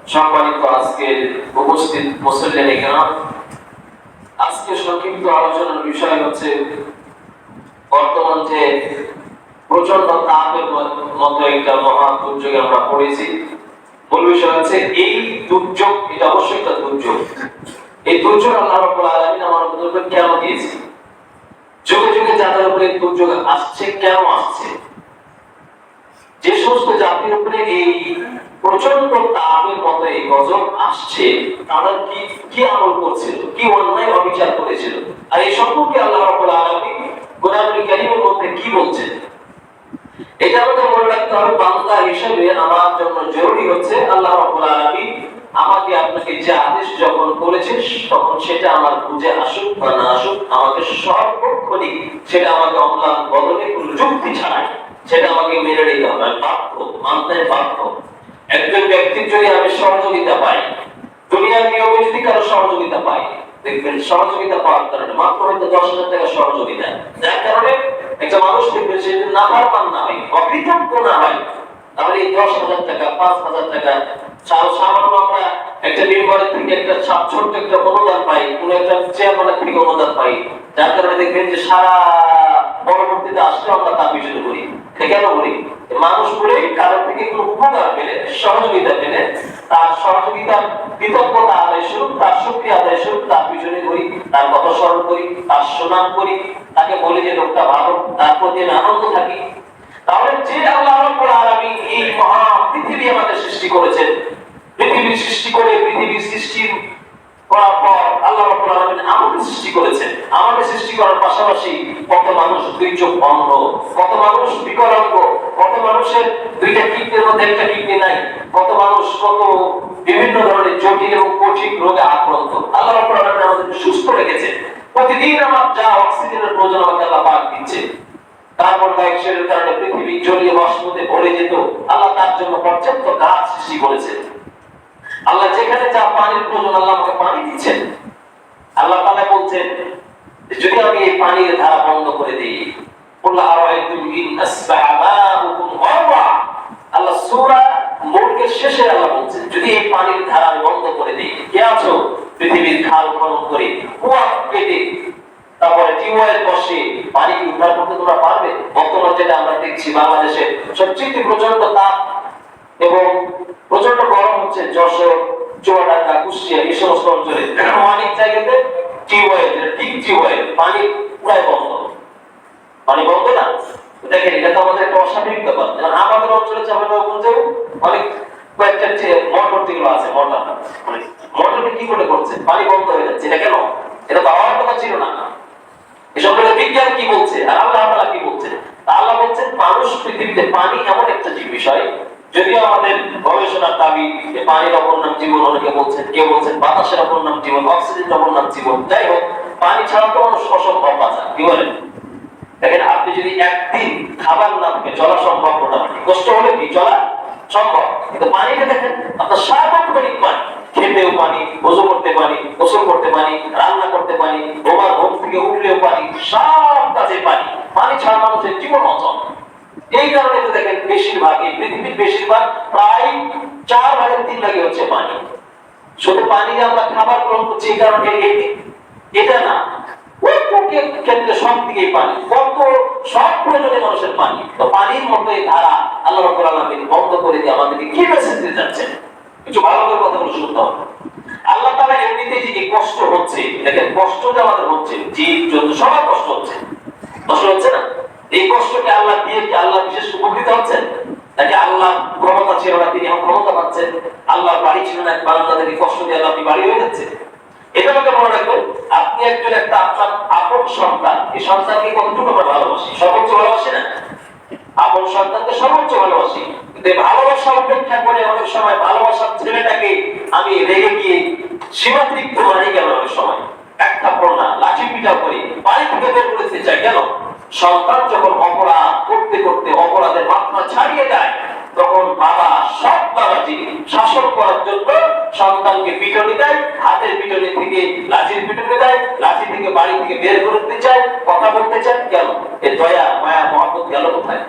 সম্মানিত আজকের উপস্থিত মুসল্লিয়ানে কেরাম, আজকে সংক্ষিপ্ত আলোচনার বিষয় হচ্ছে বর্তমান যে প্রচন্ড তাপের মতো একটা মহা দুর্যোগে আমরা পড়েছি। মূল বিষয় হচ্ছে এই দুর্যোগ, এটা অবশ্যই একটা দুর্যোগ। এই দুর্যোগ আল্লাহ রাব্বুল আলামিন আমাদের উপর কেন দিয়েছে? যুগে যুগে যাদের উপরে দুর্যোগ আসছে, কেন আসছে? যে সমস্ত জাতির উপরে এই প্রচন্ড তাপের মতো এই গজব আসছে, তারা কি কি আমল করছিল, কি অন্যায় অবিচার করেছিল, আর এই সম্পর্কে আল্লাহ রাব্বুল আলামিন কোরআনুল কারীমের মধ্যে কি বলছেন, এটা আমাদের মনে রাখতে হবে। বান্দা হিসেবে আমার জন্য জরুরি হচ্ছে আল্লাহ রাব্বুল আলামিন আমাকে আপনাকে যে আদেশ যখন করেছে, তখন সেটা আমার বুঝে আসুক বা না আসুক, আমাকে সর্বক্ষণিক সেটা আমাকে অম্লান বদলে কোনো যুক্তি ছাড়াই সেটা আমাকে মেনে নিতে হবে। বাধ্য, মানতে বাধ্য। একজন ব্যক্তির যদি আমি সহযোগিতা পাই, দুনিয়ার নিয়মে যদি কারো সহযোগিতা পাই, দেখবেন সহযোগিতা পাওয়ার কারণে মাত্র হয়তো 10,000 টাকা সহযোগিতা, যার কারণে একটা মানুষ দেখবেন সে যদি নাফরমান না হয়, অকৃতজ্ঞ না হয়, তাহলে এই 10,000 টাকা, 5,000 টাকা সামান্য আমরা একটা মেম্বারের থেকে একটা ছোট্ট একটা অনুদান পাই, কোনো একটা চেয়ারম্যানের থেকে অনুদান পাই, যার কারণে দেখবেন যে সারা পরবর্তীতে আসলে আমরা তার পিছনে করি। কেন করি? মানুষ বলে কারোর থেকে কোনো উপকার পেলে, সহযোগিতা পেলে, তার সহযোগিতার কৃতজ্ঞতা আদায় স্বরূপ, তার শুকরিয়া আদায় স্বরূপ তার পিছনে করি, তার কথা স্মরণ করি, তার সুনাম করি, তাকে বলি যে লোকটা ভালো, তার প্রতি আমি আনন্দ থাকি। তাহলে যে আল্লাহ রাব্বুল আলামিন এই মহা পৃথিবী আমাদের সৃষ্টি করেছেন, পৃথিবী সৃষ্টি করে পৃথিবী সৃষ্টির করার পর আল্লাহ রাব্বুল আলামিন আমাকে সৃষ্টি করেছেন। আমাকে সৃষ্টি করার পাশাপাশি কত মানুষ দুই চোখ অন্ধ, কত মানুষ বিকলাঙ্গ, কত মানুষের দুইটা কিডনির মধ্যে একটা কিডনি নাই, কত মানুষ কত বিভিন্ন ধরনের জটিল এবং কঠিন রোগে আক্রান্ত। আল্লাহ রাব্বুল আলামিন আমাদেরকে সুস্থ রেখেছেন। প্রতিদিন আমার যা অক্সিজেনের প্রয়োজন আমাকে আল্লাহ পাক দিচ্ছে। কার্বন ডাই অক্সাইডের কারণে পৃথিবী জলীয় বাষ্পতে ভরে যেত, আল্লাহ তার জন্য পর্যাপ্ত গাছ সৃষ্টি করেছেন। আল্লাহ যেখানে যা পানির প্রয়োজন আল্লাহ আমাকে পানি দিচ্ছেন। আল্লাহ তাআলা বলছেন যদি আমি এই পানির ধারা বন্ধ করে দিই, কুল আরাআইতুম ইন আসবাহা মাউকুম গাওয়া, আল্লাহ সূরা মুলকের শেষে আল্লাহ বলছেন যদি এই পানির ধারা আমি বন্ধ করে দিই, কে আছো পৃথিবীর খাল খনন করে কুয়া কেটে তারপরে টিউবওয়েল বসে পানি উদ্ধার করতে তোমরা পারবে? বর্তমান যেটা আমরা দেখছি বাংলাদেশে সবচেয়ে প্রচন্ড তাপ এবং প্রচন্ড গরম হচ্ছে যশোর, চুয়াডাঙ্গা, কুষ্টিয়া এই সমস্ত অঞ্চলে অনেক জায়গাতে টিউবওয়েল পানি প্রায় বন্ধ। পানি বন্ধ না, দেখেন এটা তো আমাদের একটা অস্বাভাবিক ব্যাপার। যেমন আমাদের অঞ্চলে চাঁপাইনবাবগঞ্জে অনেক কয়েকটা মোটর যেগুলো আছে, মোটরটা কি করে করছে, পানি বন্ধ হয়ে যাচ্ছে। এটা কেন? এটা তো হওয়ার কথা ছিল না। এসব বিজ্ঞান কি বলছে আর আল্লাহ তাআলা কি বলছে? আল্লাহ বলছেন মানুষ পৃথিবীতে পানি এমন একটা বিষয়, যদিও আমাদের গবেষণার দাবি যে পানির অপর নাম জীবন, অনেকে বলছেন, কেউ বলছেন বাতাসের অপর নাম জীবন, অক্সিজেনের অপর নাম জীবন। যাই হোক, পানি ছাড়া তো মানুষ অসম্ভব বাঁচা। কি বলেন? দেখেন আপনি যদি একদিন খাবার না খেয়ে চলা সম্ভব, মোটামুটি কষ্ট হলে কি চলা সম্ভব, কিন্তু পানিটা দেখেন আপনার সার্বক্ষণিক পানি, খেতেও পানি, ওযু করতে পানি, গোসল করতে পানি, রান্না করতে পানি, ঘুমার ঘুম থেকে উঠলেও পানি, সব কাজে পানি। পানি ছাড়া মানুষের জীবন অচল। এই কারণে তো দেখেন বেশিরভাগ এই পৃথিবীর বেশিরভাগ প্রায় 4/3 হচ্ছে পানি। শুধু পানি আমরা খাবার গ্রহণ করছি এই কারণে এটা না, ক্ষেত্রে সব দিকেই পানি, কত সব প্রয়োজনে মানুষের পানি। তো পানির মতো এই ধারা আল্লাহ রাব্বুল আলামিন বন্ধ করে দিয়ে আমাদেরকে কি মেসেজ দিতে যাচ্ছেন, কিছু ভালো করে কথাগুলো শুনতে হবে। আল্লাহ তাআলা এমনিতেই যে কষ্ট হচ্ছে, দেখেন কষ্ট যে আমাদের হচ্ছে, জীব জন্তু সবার কষ্ট হচ্ছে, কষ্ট হচ্ছে না? এই কষ্টকে আল্লাহ দিয়ে কি আল্লাহ বিশেষ উপকৃত হচ্ছেন? নাকি আল্লাহ ক্ষমতা ছিল না, তিনি এখন ক্ষমতা পাচ্ছেন? আল্লাহ বাড়ি ছিল না, বান্দাদেরকে কষ্ট দিয়ে আল্লাহ বাড়ি হয়ে যাচ্ছে? এটা আমাকে মনে রাখবেন, আপনি একজন একটা আপনার আপন সন্তান, এই সন্তানকে কতটুকু আমরা ভালোবাসি, সর্বোচ্চ ভালোবাসি না? আপন সন্তানকে সর্বোচ্চ ভালোবাসি, কিন্তু ভালোবাসা অপেক্ষা করে অনেক সময় ভালোবাসার ছেলেটাকে আমি রেগে গিয়ে সীমাতিরিক্ত মারি গেল, অনেক সময় এক থাপ্পড় না লাঠি পিটা করে বাড়ি থেকে বের করে দিতে চাই। কেন? সন্তান যখন অপরাধ করতে করতে অপরাধের মাত্রা ছাড়িয়ে যায়, তখন বাবা সব বাবাজি শাসন করার জন্য সন্তানকে পিটনি দেয়, হাতের পিটনি থেকে লাঠির পিটনি দেয়, লাঠি থেকে বাড়ি থেকে বের করে দিতে চায়, কথা বলতে চায়। কেন? এই দয়া মায়া মহব্বত গেল কোথায়?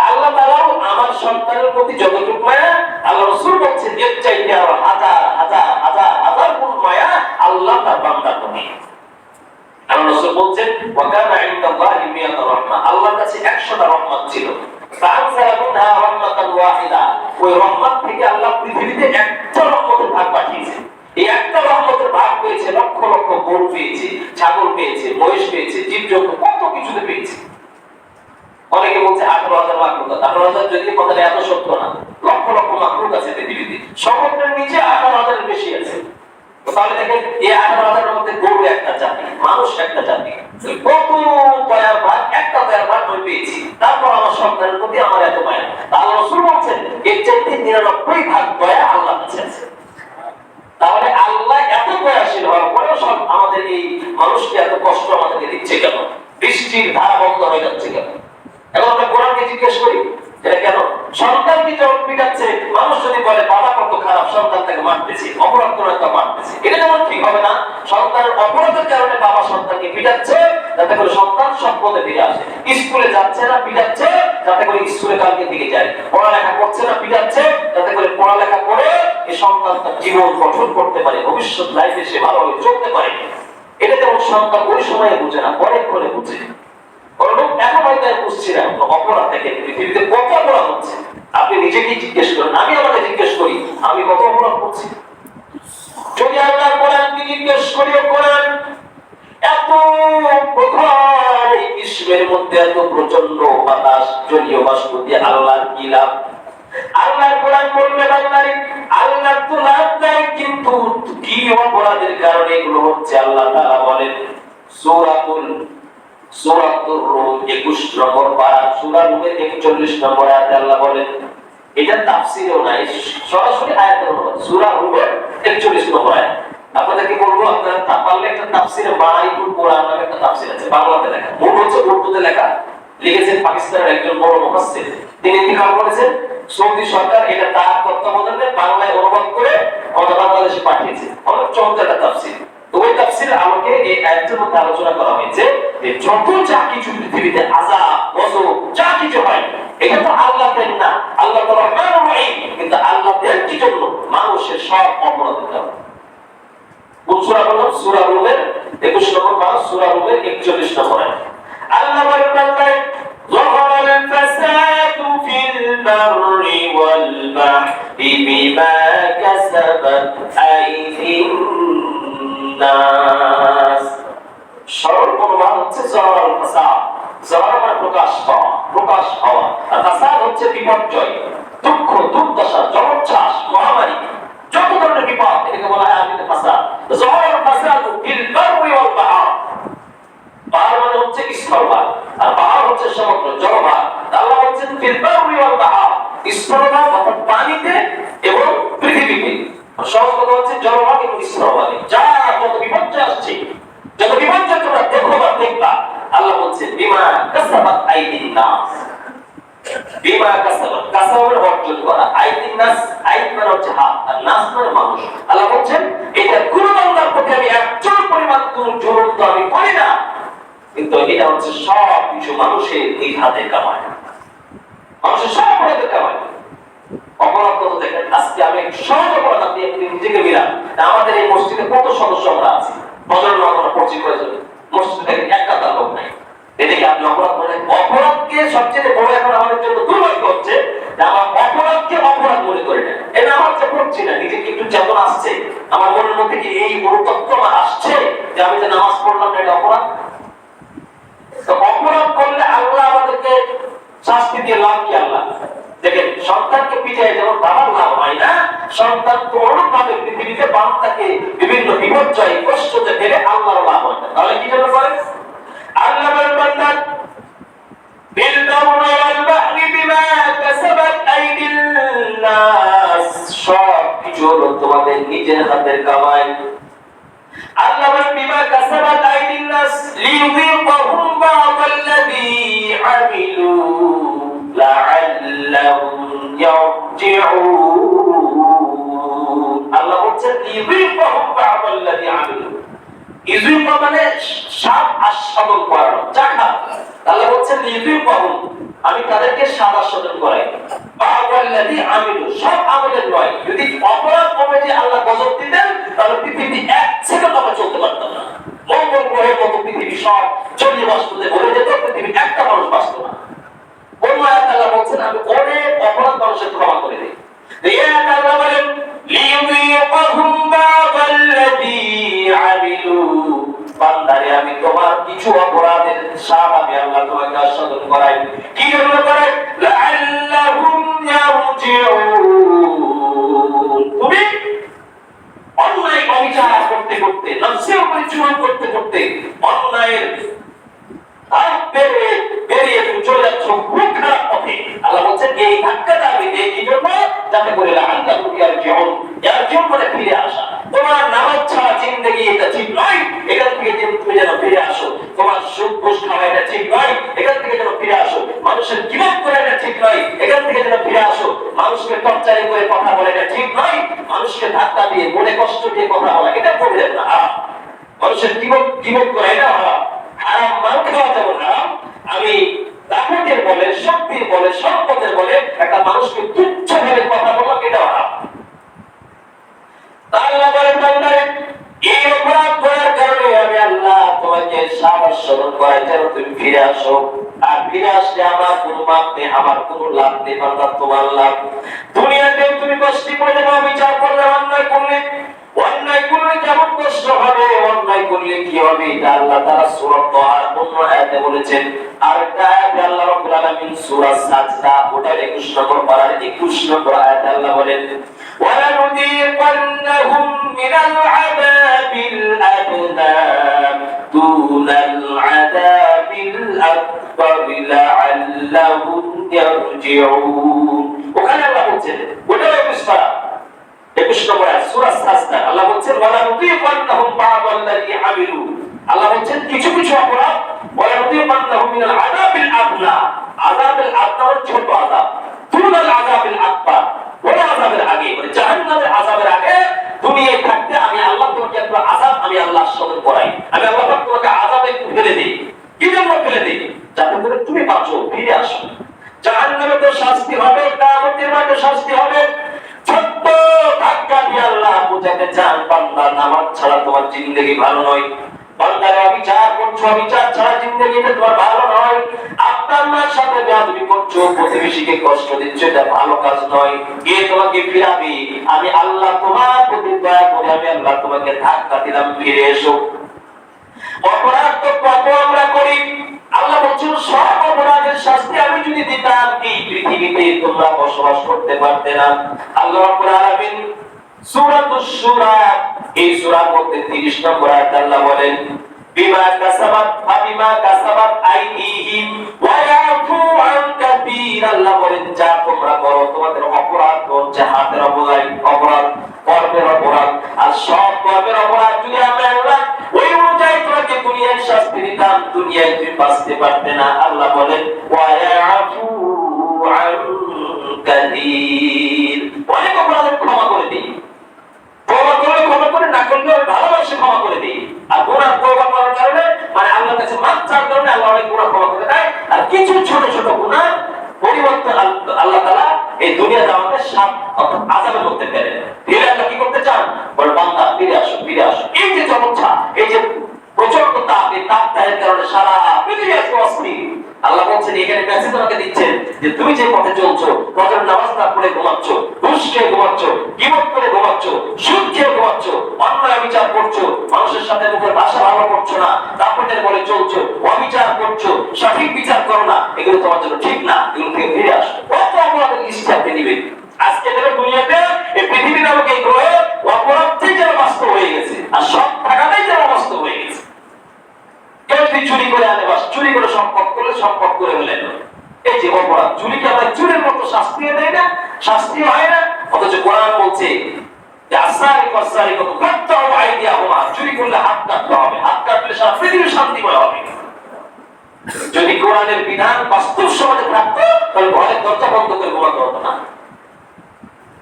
আল্লাহ তাআলাও আমার সন্তানের প্রতি যতটুকু মায়া, আল্লাহ রাসূল বলছেন এর চাইতে আরো হাজার হাজার হাজার হাজার গুণ মায়া আল্লাহ তার বান্দার প্রতি। আল্লাহ রাসূল বলছেন ওয়া কানা ইনদাল্লাহি মিয়াতু রাহমাহ, আল্লাহর কাছে 100টা রহমত ছিল। ফাআনজালা মিনহা রাহমাতান ওয়াহিদা, ওই রহমত থেকে আল্লাহ পৃথিবীতে একটা রহমতের ভাগ পাঠিয়েছে। এই একটা রহমতের ভাগ পেয়েছে লক্ষ লক্ষ গরু পেয়েছে, ছাগল পেয়েছে, মহিষ পেয়েছে, জীবজন্তু কত কিছুতে পেয়েছে। অনেকে বলছে 18,000 মাখলুক, 18,000 যদি কথাটা এত সত্য না, লক্ষ লক্ষ মাখলুক আছে পৃথিবীতে, সমুদ্রের নিচে 18,000 এর বেশি আছে। তাহলে দেখেন এই 18,000 এর মধ্যে গরু একটা জাতি, মানুষ একটা জাতি, কত দয়ার ভাগ, একটা দয়ার ভাগ আমি পেয়েছি, তারপর আমার সন্তানের প্রতি আমার এত মায়া। আল্লাহ রাসূল বলছেন এর চাইতে 99 ভাগ দয়া আল্লাহর কাছে আছে। তাহলে আল্লাহ এত দয়াশীল হওয়ার পরেও সব আমাদের এই মানুষকে এত কষ্ট আমাদেরকে দিচ্ছে কেন? বৃষ্টির ধারা বন্ধ হয়ে যাচ্ছে কেন? এখন আমরা কোরআনকে জিজ্ঞেস করি এটা কেন? সন্তানকে যখন পিটাচ্ছে, মানুষ যদি বলে বাবা কত খারাপ, সন্তান তাকে মারতেছে, অপরাধ করে তো মারতেছে, এটা যেমন ঠিক হবে না। সন্তানের অপরাধের কারণে বাবা সন্তানকে পিটাচ্ছে যাতে করে সন্তান সৎ পথে ফিরে আসে। স্কুলে যাচ্ছে না, পিটাচ্ছে যাতে করে স্কুলে কালকে দিকে যায়। পড়ালেখা করছে না, পিটাচ্ছে যাতে করে পড়ালেখা করে এই সন্তান তার জীবন গঠন করতে পারে, ভবিষ্যৎ লাইফে সে ভালোভাবে চলতে পারে। এটা যেমন সন্তান ওই সময়ে বুঝে না, পরে করে বুঝে। এখন হয়তো বুঝছি না অপরাধ থেকে পৃথিবীতে কত অপরাধ হচ্ছে। আপনি নিজেকে জিজ্ঞেস করেন, আমি আমাকে জিজ্ঞেস করি আমি কত অপরাধ করছি। যদি আল্লাহ কোরআনকে জিজ্ঞেস করি, কোরআন এত প্রখর এই গ্রীষ্মের মধ্যে এত প্রচন্ড বাতাস, জলীয় বাষ্প দিয়ে আল্লাহর কি লাভ? আল্লাহ কোরআন বলবে বান্দারে আল্লাহ তো লাভ নাই, কিন্তু কি অপরাধের কারণে এগুলো হচ্ছে আল্লাহ তাআলা বলেন সূরাতুর রূম 21 নম্বর পারা, সূরা রূমের 41 নম্বর আয়াতে আল্লাহ বলেন, এটা তাফসীরেও নাই, সরাসরি আয়াতের অনুবাদ, সূরা রূমের 41 নম্বর আয়াত। আপনাদেরকে বলবো, আপনারা পারলে একটা তাফসীরে মারিফুল কোরআন নামে একটা তাফসীর আছে, বাংলাতে লেখা, মূল হচ্ছে উর্দুতে লেখা, লিখেছেন পাকিস্তানের একজন বড় মুফাসসির। তিনি ইন্তিকাল করেছেন, সৌদি সরকার এটা তার তত্ত্বাবধানে বাংলায় অনুবাদ করে আমাদের বাংলাদেশে পাঠিয়েছে। অনেক চমৎকার একটা তাফসীর। ওই তাফসীরের আলোকে এই আয়াতের মধ্যে আলোচনা করা হয়েছে যে যত যা কিছু পৃথিবীতে আযাব, গজব যা কিছু হয়, এটা তো আল্লাহ দেন না, আল্লাহ তো রহমানুর রহিম, কিন্তু আল্লাহ দেন কি জন্য? মানুষের সব অপরাধের কারণে। কোন সূরা বলল? সূরা রূমের 21 নম্বর পারা, সূরা রূমের 41 নম্বর আয়াত। আল্লাহ বলেন ظهر الفساد في البر والبحر بما كسبت أيدي الناس। সর্বপ্রথম হচ্ছে জহর ফাসাদ। জহর মানে প্রকাশ পাওয়া, প্রকাশ হওয়া, আর ফাসাদ হচ্ছে বিপর্যয়, দুঃখ, দুর্দশা, জলোচ্ছ্বাস, মহামারী, যত ধরনের বিপদ এটাকে বলা হয় আমিতে ফাসাদ। জহর ফাসাদ ফিল বাররি ওয়াল বাহর। বাহর মানে হচ্ছে স্থলভাগ, আর বাহর হচ্ছে সমুদ্র, জলভাগ। আল্লাহ বলেন ফিল বাররি ওয়াল বাহর, স্থলভাগ অর্থাৎ পানিতে এবং পৃথিবীতে। সহজ কথা হচ্ছে জলভাগ এবং স্থলভাগে যা যত বিপর্যয় আসছে, যত বিপর্যয় তোমরা দেখো বা দেখবা, আল্লাহ বলছেন বিমা কাসাবাত আইদিন নাস। বিমা কাসাবাত, কাসাবাত অর্জন করা, আইদিন নাস, আইদ মানে হচ্ছে হাত, আর নাস মানে মানুষ। আল্লাহ বলছেন এটা কোনো বান্দার প্রতি আমি একজন পরিমাণ কোনো জুলুম তো আমি করি না, কিন্তু এটা হচ্ছে সব কিছু মানুষের নিজ হাতে কামায়, মানুষের সব অপরাধের কামায়। অপরাধ কত দেখেন, আজকে আমি সহজ অপরাধ, আপনি নিজেকে মিলান, আমাদের এই মসজিদে কত সদস্য আমরা আছি, বদরের আমরা পরিচয় করে যাবে, মসজিদে একটা তার লোক নাই, এদিকে আপনি অপরাধ মনে, অপরাধকে সবচেয়ে বড় এখন আমাদের জন্য দুর্ভাগ্য হচ্ছে যে আমার অপরাধকে অপরাধ মনে করে নেয়। এটা আমার যে করছি না, নিজেকে একটু চেতনা আসছে, আমার মনের মধ্যে কি এই অনুতপ্ত আমার আসছে যে আমি যে নামাজ পড়লাম না এটা অপরাধ? তো অপরাধ করলে আল্লাহ আমাদেরকে শাস্তি দিয়ে লাভ কি? আল্লাহ দেখেন সন্তানকে পিটায় যেমন বাবার লাভ হয় না, সন্তান তো অনুভাবে পৃথিবীতে বান্দাকে বিভিন্ন বিপর্যয় কষ্টতে ফেলে আল্লাহর লাভ হয় না। তাহলে কি জন্য করে? আল্লাহ বলেন বান্দা বিল বাররি ওয়াল বাহরি বিমা কাসাবাত আইদিন নাস, সব কিছু হলো তোমাদের নিজের হাতের কামাই। আল্লাহ বলেন বিমা কাসাবাত আইদিন নাস লিইযিকাহুম বা'দাল্লাযী আমিলু লাআল্লাহুম ইয়ারজিউন। আল্লাহ বলেন লিইযিকাহুম বা'দাল্লাযী আমিলু, ইযিকা মানে সাত আস্বাদন করানো, চাখা। আল্লাহ বলেন লিইযিকাহুম, আমি তাদেরকে সাদা সদন করাই। বাওয়াল্লাযী আমিলু, সব আমলের নয়। যদি অপরাধ কমে যে আল্লাহ গজব দিতেন তাহলে পৃথিবী এক সেকেন্ড আমরা চলতে পারতাম না। মঙ্গল গ্রহের মতো পৃথিবী সব জলীয় বাষ্পতে ভরে যেত, পৃথিবীর একটা মানুষ বাঁচত না। কোন আয়াতে আল্লাহ বলছেন আমি অনেক অপরাধ মানুষের ক্ষমা করে দিই। এই আয়াতে আল্লাহ বলেন লিইউযিকাহুম বা'দাল্লাযী আমিলু, বান্দারে আমি তোমার কিছু অপরাধের স্বাদ আমি আল্লাহ তোমাকে আস্বাদন করাই। কি জন্য করাই? লাআল্লাহুম ইয়ারজিউন। তুমি অন্যায় অবিচার করতে করতে, নফসের উপর জুলুম করতে করতে, অন্যায়ের বেরিয়ে তুমি চলে যাচ্ছ খুব খারাপ পথে। আল্লাহ বলছেন এই ধাক্কাটা আমি দেই কি জন্য? যাতে করে লাআল্লাহুম ইয়ারজিউন, ইয়ারজিউন মানে ফিরে আসা। তোমার নামাজ ছাড়া জিন্দেগি এটা ঠিক নয়, এখান থেকে তুমি যেন ফিরে আসো। তোমার সুদ ঘুষ খাওয়া এটা ঠিক নয়, এখান থেকে যেন ফিরে আসো। মানুষের গিবত করা এটা ঠিক নয়, এখান থেকে যেন ফিরে আসো। মানুষকে টর্চারিং করে কথা বলা এটা ঠিক নয়, মানুষকে ধাক্কা দিয়ে মনে কষ্ট দিয়ে কথা বলা এটা করবেন না। মানুষের গিবত করা এটা হারাম। হারাম মাল খাওয়া যাবে না। আমি তাকতের বলে, শক্তির বলে, সম্পদের বলে একটা মানুষকে তুচ্ছভাবে কথা বলা এটা হারাম। আল্লাহ বলেন বান্দারে এই অপরাধ করার কারণে আমি আল্লাহ তোমাকে সাবাস স্মরণ করাই যেন তুমি ফিরে আসো। আর ফিরে আসলে আমার কোনো মাপ নেই, আমার কোনো লাভ নেই, বান্দা তোমার লাভ। দুনিয়াতে তুমি কষ্ট করে যাবে, বিচার করলে, অন্যায় করলে, অন্যায় করলে কেমন কষ্ট হবে, অন্যায় করলে কি হবে, এটা আল্লাহ তাআলা সূরা তাহার অন্য আয়াতে বলেছেন। আর একটা আয়াতে আল্লাহ রাব্বুল আলামিন সূরা সাজদা ওটার 21 নম্বর পারার 21 নম্বর আয়াতে আল্লাহ বলেন وَلَنُذِيقَنَّهُم مِّنَ الْعَذَابِ الْأَدْنَىٰ دُونَ الْعَذَابِ الْأَكْبَرِ لَعَلَّهُمْ يَرْجِعُونَ। ওখানে আল্লাহ বলছেন ওটা 21 নম্বর আয়াত সূরা সাজদা। আল্লাহ বলছেন وَلَنُذِيقَنَّهُم بَعْضَ আমিলু। আল্লাহ বলছেন কিছু কিছু অপরাধ وَلَنُذِيقَنَّهُم مِّنَ الْعَذَابِ الْأَدْنَىٰ, আযাবের আদনা মানে ছোট আযাব, দুন আযাবিল আকবার, বড় আযাবের আগে মানে জাহান্নামের আযাবের আগে দুনিয়ায় থাকতে আমি আল্লাহ তোমাকে একটা আযাব আমি আল্লাহ আস্বাদন করাই। আমি আল্লাহ তোমাকে আযাবে ফেলে দেই। কি জন্য ফেলে দেই? যাতে করে তুমি বাঁচো, ফিরে আসো। জাহান্নামে তো শাস্তি হবে, কিয়ামতের মাঠে শাস্তি হবে। ছোট্ট ধাক্কা দিয়ে আল্লাহ বুঝাতে চান বান্দা নামাজ ছাড়া তোমার জিন্দেগি ভালো নয়। বান্দারে অবিচার করছো, অবিচার ছাড়া জিন্দেগিটা তোমার ভালো নয়। আপনার মার সাথে বেয়াদবি করছো, প্রতিবেশীকে কষ্ট দিচ্ছ, এটা ভালো কাজ নয়। কে তোমাকে ফিরাবে? আমি আল্লাহ তোমার প্রতি দয়া করে আমি আল্লাহ তোমাকে ধাক্কা দিলাম, ফিরে এসো। অপরাধ তো কত আমরা করি। আল্লাহ বলছেন সব অপরাধের শাস্তি আমি যদি দিতাম এই পৃথিবীতে তোমরা বসবাস করতে পারতে না। আল্লাহ রাব্বুল আলামিন সূরাতুশ শূরা এই সূরার মধ্যে 30 নম্বর আয়াতে আল্লাহ বলেন বিমা কাসাবাত আইদিহিম ওয়া ইয়াফু আন কাবীর। আল্লাহ বলেন যা তোমরা করো তোমাদের অপরাধ হচ্ছে হাতের অপরাধ, কর্মের অপরাধ। আর সব কর্মের অপরাধ যদি আমরা আল্লাহ ওই অনুযায়ী তোমাকে দুনিয়ায় শাস্তি দিতাম, দুনিয়ায় তুমি বাঁচতে পারতে না। আল্লাহ বলেন ওয়া ইয়াফু আন কাবীর, অনেক অপরাধ ক্ষমা করে দিই। তওবা করলে ক্ষমা করে, না করলে ভালোবাসে ক্ষমা করে দিই। আর গুনাহ তওবা করার কারণে মানে আল্লাহর কাছে মাফ চাওয়ার কারণে আল্লাহ অনেক গুনাহ ক্ষমা করে দেয়। আর কিছু ছোট ছোট গুনাহ পরিবর্তন আল্লাহ তাআলা এই দুনিয়াতে আমাদের সাত অর্থাৎ আযাবের মধ্যে ফেলে। ফিরে আল্লাহ কি করতে চান? বলে বান্দা ফিরে আসো, ফিরে আসো। এই যে চমৎকার, এই যে প্রচন্ড তাপ, এই তাপের কারণে সারা পৃথিবী আজকে অস্থির। আল্লাহ বলছেন এখানে মেসেজ তোমাকে দিচ্ছেন যে তুমি যে পথে চলছো, ফজর নামাজ না পড়ে ঘুমাচ্ছ, ঘুষ খেয়ে ঘুমাচ্ছ, গীবত করে ঘুমাচ্ছ, সুদ খেয়ে ঘুমাচ্ছ, অন্যায় বিচার করছো, মানুষের সাথে মুখের ভাষা ভালো করছো না, তাপটের বলে চলছো, অবিচার করছো, সঠিক বিচার করো না, এগুলো তোমার জন্য ঠিক না। এগুলো থেকে ফিরে আসো। কত অপরাধের লিস্ট আপনি নিবেন। আজকে দেখো দুনিয়াতে এই পৃথিবী নামক এই গ্রহে অপরাধটাই যেন বাস্তব হয়ে গেছে, আর সব টাকাটাই যেন বাস্তব হয়ে গেছে। কেউ যদি চুরি করে আনে, বাস চুরি করে সম্পদ করলে সম্পদ করে হলেন। এই যে অপরাধ, চুরিকে আমরা চুরির মতো শাস্তি দেয় না, শাস্তি হয় না। অথচ কোরআন বলছে যে চুরি করলে হাত কাটতে হবে, হাত কাটলে সারা পৃথিবী শান্তিময় হবে। যদি কোরআনের বিধান বাস্তব সমাজে থাকতো তাহলে ঘরের দরজা বন্ধ করে ঘুমাতে হতো না।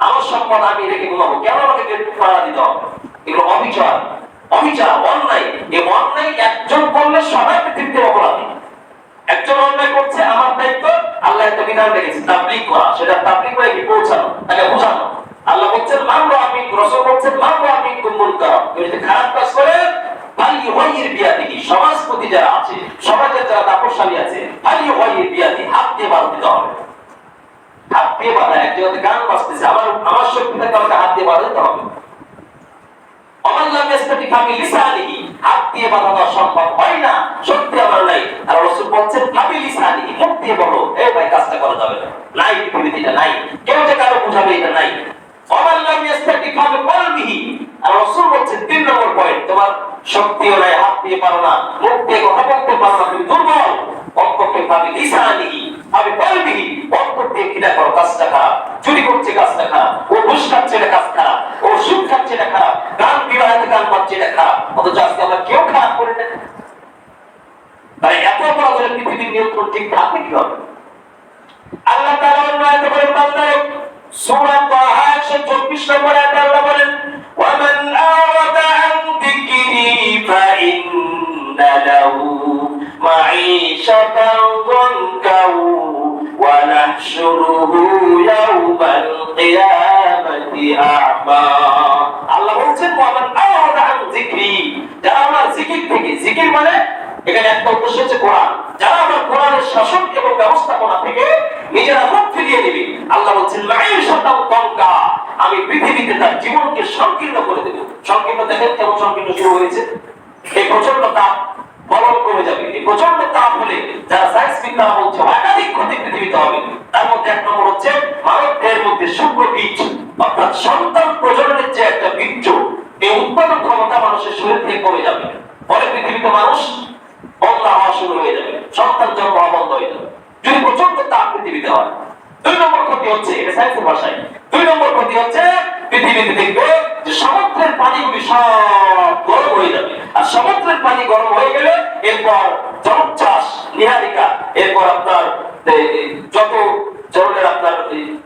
আমার সম্পদ আমি রেখে ঘুমাবো, কেন আমাকে পাড়া দিতে হবে? এগুলো অবিচার, অবিচার, অন্যায়। এই অন্যায় একজন করলে সবাই পৃথিবীতে অপরাধী। একজন অন্যায় করছে, আমার দায়িত্ব আল্লাহ একটা বিধান রেখেছে তাবলীগ করা, সেটা তাবলীগ করে কি পৌঁছানো, তাকে বোঝানো। আল্লাহ বলছেন মানবো আমি, রাসূল বলছেন মানবো আমি কুমুল করা, যদি খারাপ কাজ করে ভালি ওয়াইর বিয়াদিহি, সমাজপতি যারা আছে, সমাজের যারা তাপসশালী আছে, ভালি ওয়াইর বিয়াদিহি, হাত দিয়ে বাধা দিতে হবে। হাত দিয়ে বাধা, এক জায়গাতে গান বাজতেছে, আমার শক্তি থেকে আমাকে হাত দিয়ে বাধা দিতে হবে। অমাল্লাম ইস্তাতি ফাবি লিসানিহি, হাত দিয়ে বাধা দেওয়া সম্ভব হয় না, শক্তি আমার নাই। আর রাসূল বলছেন ফাবি লিসানিহি, মুখ দিয়ে বলো এই ভাই কাজটা করা যাবে না, নাই পৃথিবীতে নাই, কেউ যে কারো বুঝাবে এটা নাই। অমাল্লাম ইস্তাতি ফাবি কলবিহি, আর রাসূল বলছেন 3 নম্বর পয়েন্ট, তোমার শক্তিও নাই, হাত দিয়ে পারো না, মুখ দিয়ে কথা বলতে পারো না, তুমি দুর্বল। অন্তকে ফাবি লিসানিহি, ফাবি কলবিহি, অন্তর দিয়ে কিনা করো কাজটা খারাপ, চুরি করছে কাজটা খারাপ, ও ঘুষ খাচ্ছে এটা কাজ খারাপ, ও সুদ খাচ্ছে এটা খারাপ, গান বিবাহে গান বাজছে এটা খারাপ, অথচ আজকে আমরা কেউ খারাপ করে না। তাই এত বড় করে পৃথিবীর নিয়ন্ত্রণ ঠিক থাকবে কিভাবে? আল্লাহ তাআলা আয়াতে বলেন বান্দারে, সূরা তাহা 124 নম্বর আয়াতে আল্লাহ বলেন ওয়ামান আরাদা আন যিকরি ফাইন্না লাহু মাঈশাতান যানকা ওয়া নাহশুরুহু ইয়াওমাল কিয়ামাতি আ'মা। আল্লাহ বলছেন ওয়ামান আরাদা আন যিকরি, যারা আমার জিকির থেকে, জিকির মানে এখানে একটা উদ্দেশ্য হচ্ছে কোরআন, যারা আমার কোরআনের শাসন এবং ব্যবস্থাপনা থেকে নিজেরা মুখ ফিরিয়ে নেবে, আল্লাহ বলছেন মাঈশাতান যানকা, আমি পৃথিবীতে তার জীবনকে সংকীর্ণ করে দেব। সংকীর্ণ দেখেন কেমন সংকীর্ণ শুরু হয়েছে, এই প্রচন্ড তাপ গরম কমে যাবে। এই প্রচন্ড তাপ হলে যারা সায়েন্স বিজ্ঞান বলছে একাধিক ক্ষতি পৃথিবীতে হবে। তার মধ্যে এক নম্বর হচ্ছে মানবদেহের মধ্যে শুক্রবীজ, অর্থাৎ সন্তান প্রজননের যে একটা বীর্য, এই উৎপাদন ক্ষমতা মানুষের শরীর থেকে কমে যাবে। পরে পৃথিবীতে মানুষ বন্ধ হওয়া শুরু হয়ে যাবে, সন্তান জন্ম হওয়া বন্ধ হয়ে যাবে যদি প্রচন্ড তাপ পৃথিবীতে হয়। 2 নম্বর ক্ষতি হচ্ছে, এটা সায়েন্সের ভাষায় 2 নম্বর ক্ষতি হচ্ছে পৃথিবীতে দেখবে যে সমুদ্রের পানিগুলি সব গরম হয়ে যাবে। আর সমুদ্রের পানি গরম হয়ে গেলে এরপর জলোচ্ছ্বাস, নিহারিকা, এরপর আপনার যত ধরনের আপনার